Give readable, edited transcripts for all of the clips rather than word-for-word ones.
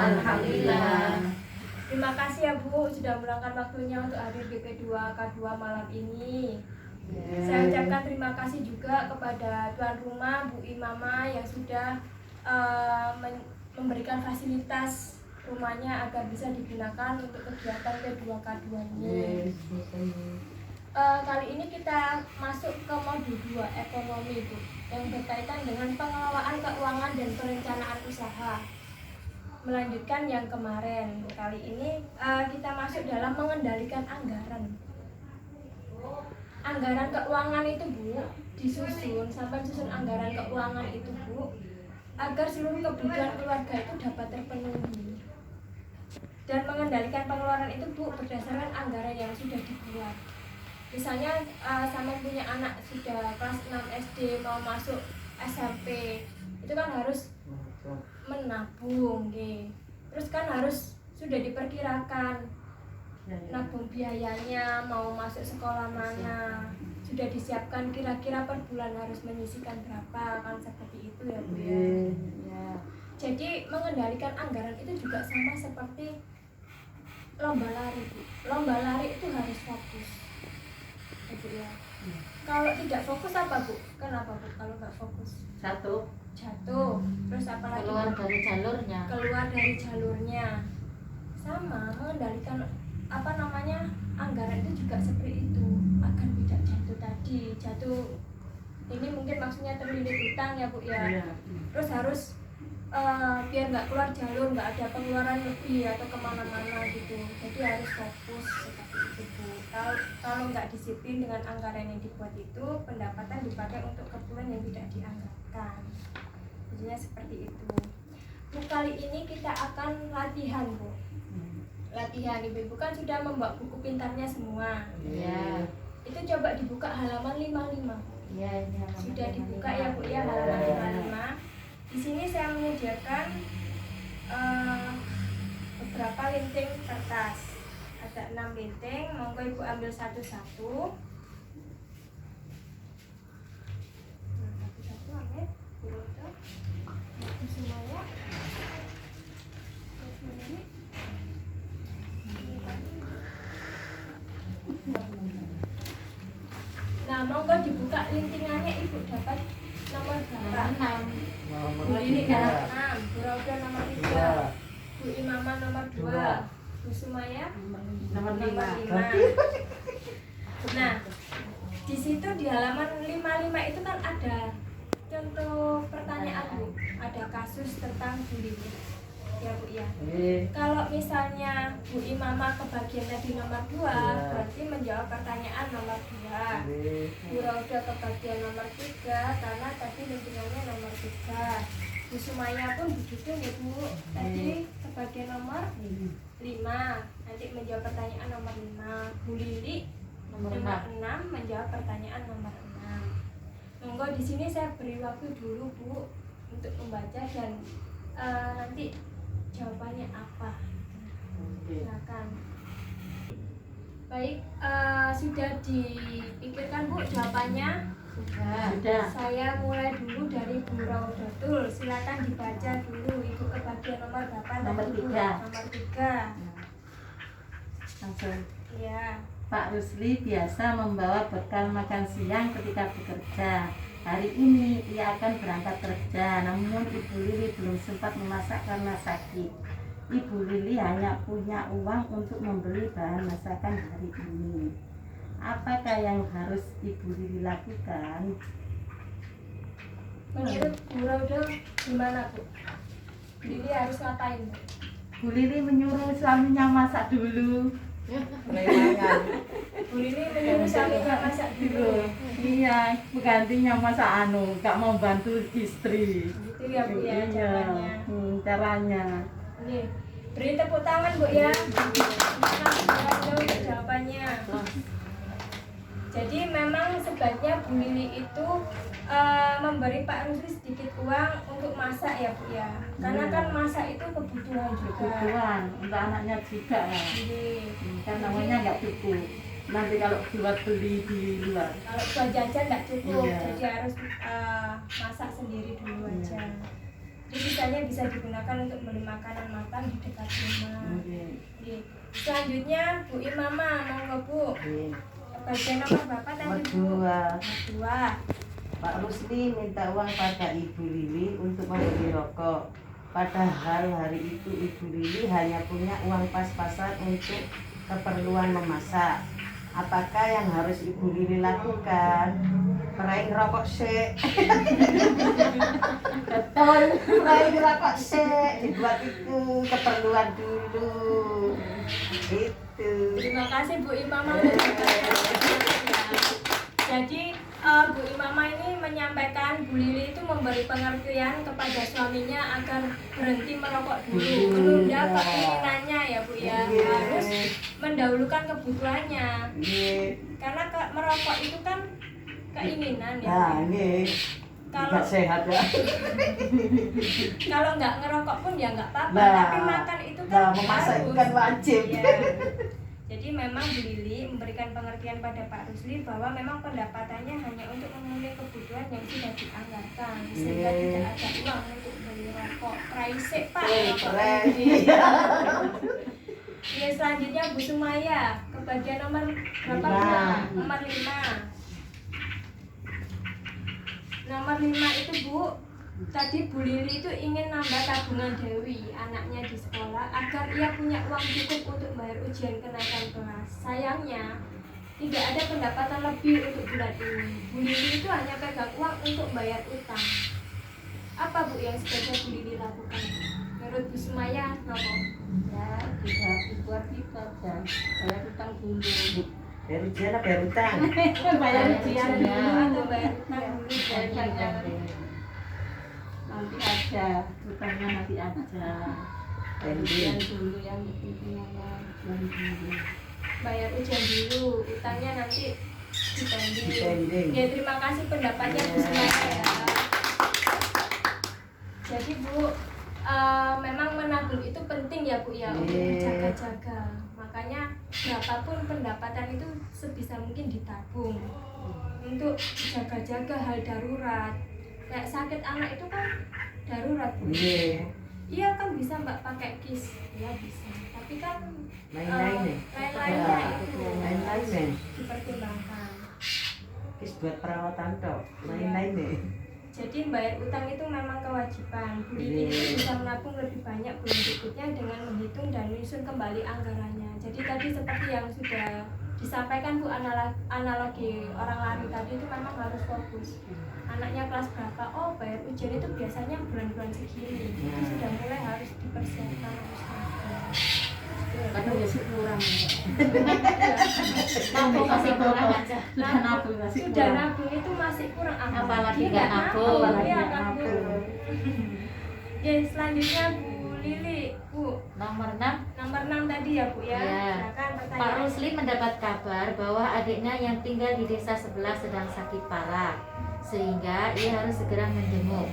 Alhamdulillah. Terima kasih ya Bu sudah meluangkan waktunya untuk hadir di P2K2 malam ini. Saya ucapkan terima kasih juga kepada tuan rumah Bu Imama yang sudah memberikan fasilitas rumahnya agar bisa digunakan untuk kegiatan P2K2 ini. Kali ini kita masuk ke modul 2 ekonomi Bu, yang berkaitan dengan pengelolaan keuangan dan perencanaan usaha. Melanjutkan yang kemarin, kali ini kita masuk dalam mengendalikan anggaran. Anggaran keuangan itu Bu disusun, sampai susun anggaran keuangan itu Bu, agar seluruh kebutuhan keluarga itu dapat terpenuhi. Dan mengendalikan pengeluaran itu Bu berdasarkan anggaran yang sudah dibuat. Misalnya sama punya anak sudah kelas 6 SD mau masuk SMP, itu kan harus menabung, terus kan harus sudah diperkirakan nabung biayanya, mau masuk sekolah mana, sudah disiapkan kira-kira per bulan harus menyisihkan berapa, kan seperti itu ya Bu ya. Jadi mengendalikan anggaran itu juga sama seperti lomba lari Bu. Lomba lari itu harus fokus ya Bu ya. Kalau tidak fokus apa Bu? Kenapa Bu kalau nggak fokus? Jatuh, terus apalagi Keluar dari jalurnya. Sama mengendalikan anggaran itu juga seperti itu agar tidak jatuh ini mungkin maksudnya terlilit utang ya Bu ya. Terus harus biar nggak keluar jalur, nggak ada pengeluaran lebih atau kemana-mana gitu. Jadi harus fokus seperti itu Bu. Kalau nggak disiplin dengan anggaran yang dibuat itu, pendapatan dipakai untuk keperluan yang tidak dianggarkan. Jadinya seperti itu. Bu, kali ini kita akan latihan Bu. Latihan, Ibu kan sudah membawa buku pintarnya semua. Iya. Itu coba dibuka halaman 55. Iya, ini halaman sudah dibuka 55. ya Bu ya, halaman 55. Di sini saya menyediakan beberapa linting kertas. Ada 6 linting, monggo Ibu ambil satu-satu. Satu-satu ambil. Semuanya. Nah, monggo dibuka lintingannya, Ibu dapat nomor berapa? 6. Bu Lili nomor 6, Bu Rauda nomor 3, Bu Imama nomor 2, Bu Sumaya nomor 5. Nah, di situ di halaman 55 itu kan ada contoh pertanyaan Bu, ada kasus tentang Bu Lili. Ya Bu ya. Kalau misalnya Bu Imama kebagiannya di nomor 2, berarti menjawab pertanyaan nomor 2. Bu Rauda kebagian nomor 3 karena tadi lintingannya nomor 3. Bu Sumaya pun begitu ya Bu. Tadi kebagian nomor 5, nanti menjawab pertanyaan nomor 5. Bu Lili nomor 6 menjawab pertanyaan nomor 6. Monggo di sini saya beri waktu dulu Bu untuk membaca dan nanti jawabannya apa. Silakan. Baik, sudah dipikirkan Bu jawabannya? Sudah. Saya mulai dulu dari Bu Raudatul. Silakan dibaca dulu. Ibu kebagian nomor berapa? Nomor 3. Nomor 3. Langsung. Iya. Pak Rusli biasa membawa bekal makan siang ketika bekerja. Hari ini ia akan berangkat kerja, namun Ibu Lili belum sempat memasak karena sakit. Ibu Lili hanya punya uang untuk membeli bahan masakan hari ini. Apakah yang harus Ibu Lili lakukan? Menurut Bu Rauda gimana Bu? Bu Lili harus ngapain Bu? Bu Lili menyuruh suaminya masak dulu. Bu Lili menyuruh suaminya masak dulu. Iya, penggantinya masak gak mau bantu istri. Gitu ya Bu ya caranya. Caranya. Nih, beri tepuk tangan Bu ya. Terima kasih untuk jawabannya. Jadi memang sebaiknya Bu Lili itu memberi Pak Rusli sedikit uang untuk masak ya Bu ya. Karena kan masak itu kebutuhan juga. Kebutuhan untuk anaknya juga ya. Kan namanya nggak cukup. Nanti kalau buat beli di luar. Kalau buat jajan nggak cukup, Iya. jadi harus masak sendiri dulu aja. Jadi kita sisanya bisa digunakan untuk beli makanan makan di dekat rumah. Oke. Selanjutnya Bu Imama, monggo Bu. Bagian nomor berapa tadi Bu? Dua. Pak Rusli minta uang pada Ibu Lili untuk membeli rokok. Padahal hari itu Ibu Lili hanya punya uang pas-pasan untuk keperluan memasak. Apakah yang harus Ibu Lili lakukan? Meraih rokok sih. Betul, meraih rokok sih. Dibuat itu keperluan dulu. Itu. Terima kasih Bu Imama. Jadi Bu Imama ini menyampaikan Bu Lili itu memberi pengertian kepada suaminya agar berhenti merokok dulu, menunda keinginannya ya Bu ya, harus mendahulukan kebutuhannya. Karena merokok itu kan keinginan ya. Kalau sehat ya. Kalau nggak ngerokok pun ya nggak apa-apa, tapi makan itu kan memasak harus. Kan wajib. Ya. Jadi memang Bu Lili memberikan pengertian pada Pak Rusli bahwa memang pendapatannya hanya untuk memenuhi kebutuhan yang sudah dianggarkan, sehingga tidak ada uang untuk beli rokok. Praise Pak, rokok ini. Ya, selanjutnya Bu Sumaya, ke bagian nomor berapa Bu? Nomor 5. Nomor 5 itu Bu, tadi Bu Lili itu ingin nambah tabungan Dewi, anaknya di sekolah, agar ia punya uang cukup untuk bayar ujian kenaikan kelas. Sayangnya, tidak ada pendapatan lebih untuk bulan ini. Bu Lili itu hanya pegang uang untuk bayar utang. Apa Bu yang sebaiknya Bu Lili lakukan? Menurut Bu Sumaya, apa? Ya, tidak dibuat saja. Bayar utang dulu. Bayar ujian apa bayar utang? Bayar ujian dulu atau bayar utang dulu? Nanti aja, utangnya nanti aja. Ujian dulu yang penting bayar ujian dulu, utangnya nanti dipending. Ya, terima kasih pendapatnya Bu Sumaya ya. Jadi Bu, memang menabung itu penting ya Bu ya, untuk jaga-jaga. Makanya berapapun pendapatan itu sebisa mungkin ditabung untuk jaga-jaga hal darurat. Kayak sakit anak itu kan darurat Bu. Iya kan bisa Mbak pakai KIS, ya bisa. Tapi kan lain-lainnya itu dipertimbangkan. KIS buat perawatan toh, lain-lain. Jadi bayar utang itu memang kewajiban. Bu Lili bisa menabung lebih banyak bulan berikutnya dengan menghitung dan menyusun kembali anggarannya. Jadi tadi seperti yang sudah disampaikan Bu, analogi orang lari tadi itu memang harus fokus. Anaknya kelas berapa? Oh, bayar ujian itu biasanya bulan-bulan segini. Itu sudah mulai harus dipersiapkan, harus nabung. Karena masih kurang. Nabung masih kurang aja. Sudah nabung itu masih kurang. Apalagi nggak nabung. Iya kan Bu. Oke, selanjutnya Bu Lili, Bu. Nomor 6. Nomor 6 tadi ya Bu ya. Ya. Silakan Pak pertanyaan. Rusli mendapat kabar bahwa adiknya yang tinggal di desa sebelah sedang sakit parah, sehingga ia harus segera menjenguk.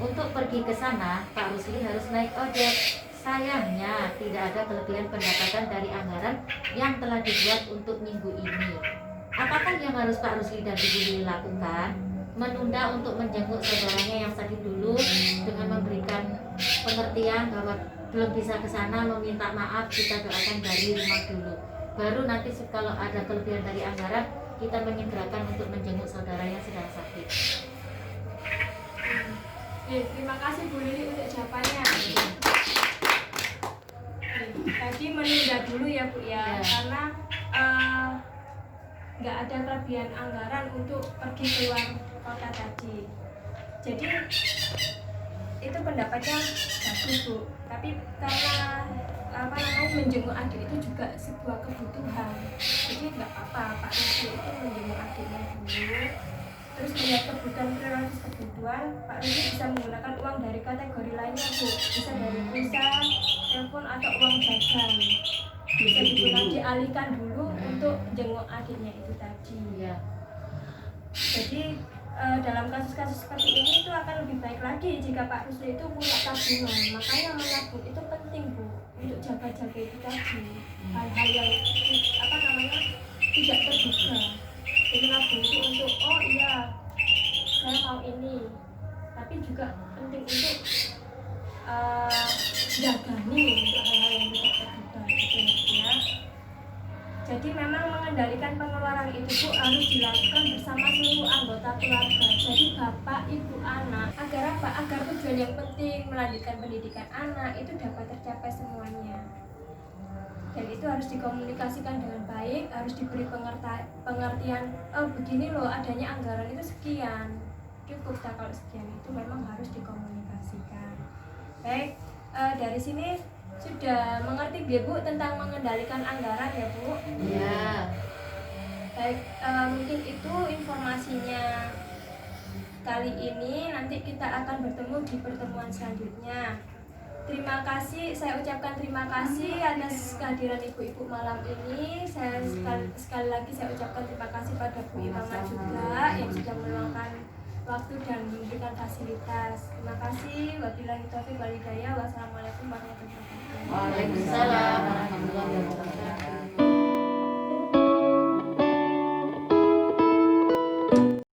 Untuk pergi ke sana, Pak Rusli harus naik ojek. Sayangnya, tidak ada kelebihan pendapatan dari anggaran yang telah dibuat untuk minggu ini. Apakah yang harus Pak Rusli dan Ibu Lili lakukan? Menunda untuk menjenguk saudaranya yang sakit dulu dengan memberikan pengertian bahwa belum bisa ke sana, meminta maaf, kita doakan dari rumah dulu. Baru nanti kalau ada kelebihan dari anggaran, kita menyegerakan untuk menjenguk saudara yang sedang sakit. Terima kasih Bu Lili untuk jawabannya. Tadi menunda dulu ya Bu ya, karena nggak ada kelebihan anggaran untuk pergi keluar kota tadi. Jadi itu pendapatnya bagus Bu, tapi karena menjenguk adik itu juga sebuah kebutuhan, jadi nggak apa-apa Pak Rusli itu menjenguk adiknya dulu. Terus melihat kebutuhan prioritas kebutuhan, Pak Rusli bisa menggunakan uang dari kategori lainnya Bu, bisa dari pulsa, telepon atau uang jajan. Bisa digunakan dialihkan dulu untuk jenguk adiknya itu tadi. Ya. Jadi dalam kasus-kasus seperti ini itu akan lebih baik lagi jika Pak Rusli itu punya tabungan. Makanya menabung itu penting Bu, untuk jaga-jaga itu tadi. Hal-hal yang tidak terduga. Jadi nabung itu untuk oh iya saya mau ini, tapi juga penting untuk jagani untuk hal-hal yang tidak terduga gitu ya. Jadi memang mengendalikan pengeluaran itu Bu harus dilakukan bersama seluruh anggota keluarga. Jadi bapak, ibu, anak, agar apa? Agar tujuan yang penting melanjutkan pendidikan anak itu dapat tercapai semuanya. Dan itu harus dikomunikasikan dengan baik, harus diberi pengertian. Oh begini loh, adanya anggaran itu sekian, cukup tak kalau sekian, itu memang harus dikomunikasikan. Baik, dari sini sudah mengerti nggih Bu tentang mengendalikan anggaran ya Bu? Iya. Baik, mungkin itu informasinya kali ini. Nanti kita akan bertemu di pertemuan selanjutnya. Terima kasih, saya ucapkan terima kasih atas kehadiran ibu-ibu malam ini. Saya sekali lagi saya ucapkan terima kasih pada Bu Imamah juga yang sudah meluangkan waktu dan memberikan fasilitas. Terima kasih. Wabillahi taufiq wal hidayah. Wassalamualaikum warahmatullahi wabarakatuh. Waalaikumsalam.